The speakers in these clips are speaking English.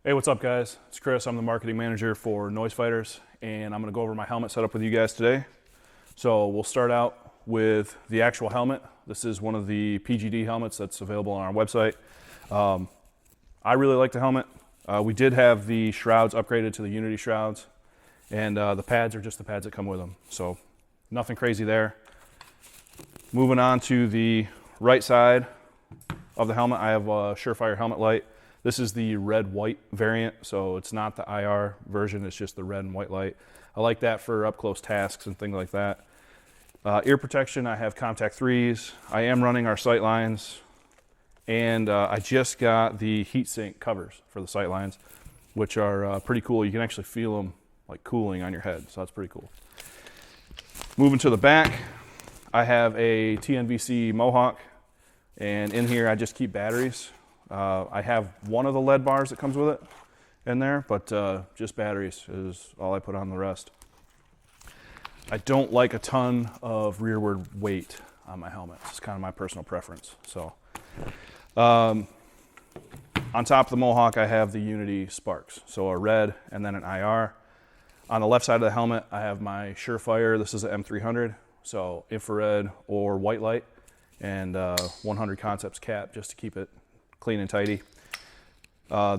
Hey, what's up guys? It's Chris. I'm the marketing manager for Noisefighters, and I'm going to go over my helmet setup with you guys today. So we'll start out with the actual helmet. This is one of the PGD helmets that's available on our website. I really like the helmet. We did have the shrouds upgraded to the Unity shrouds, and the pads are just the pads that come with them. So nothing crazy there. Moving on to the right side of the helmet, I have a Surefire helmet light. This is the red-white variant, so it's not the IR version, it's just the red and white light. I like that for up-close tasks and things like that. Ear protection, I have Comtac 3s. I am running our sightlines, and I just got the heatsync covers for the sightlines, which are pretty cool. You can actually feel them like cooling on your head, so that's pretty cool. Moving to the back, I have a TNVC Mohawk, and in here I just keep batteries. I have one of the lead bars that comes with it in there, but just batteries is all I put on the rest. I don't like a ton of rearward weight on my helmet. It's kind of my personal preference. So, on top of the Mohawk, I have the Unity sparks. So a red and then an IR. On the left side of the helmet, I have my Surefire. This is an M300, so infrared or white light, and 100 Concepts cap just to keep it clean and tidy.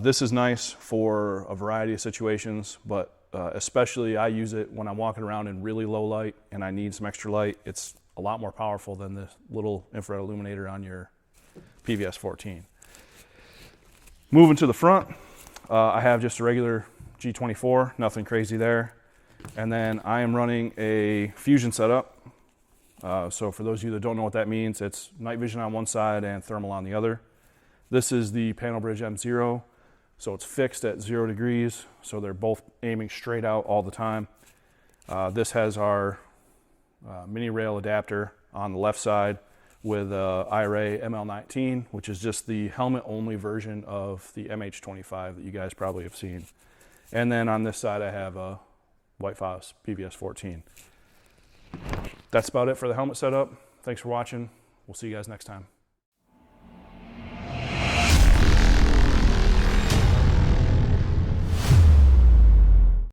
This is nice for a variety of situations, but especially I use it when I'm walking around in really low light and I need some extra light. It's a lot more powerful than this little infrared illuminator on your PVS-14. Moving to the front, I have just a regular G24, nothing crazy there. And then I am running a fusion setup. So for those of you that don't know what that means, it's night vision on one side and thermal on the other. This is the Panobridge M-Zero, so it's fixed at 0 degrees, so they're both aiming straight out all the time. This has our mini rail adapter on the left side with IRAY ML19, which is just the helmet-only version of the MH25 that you guys probably have seen. And then on this side I have a White Foss PVS-14. That's about it for the helmet setup. Thanks for watching. We'll see you guys next time.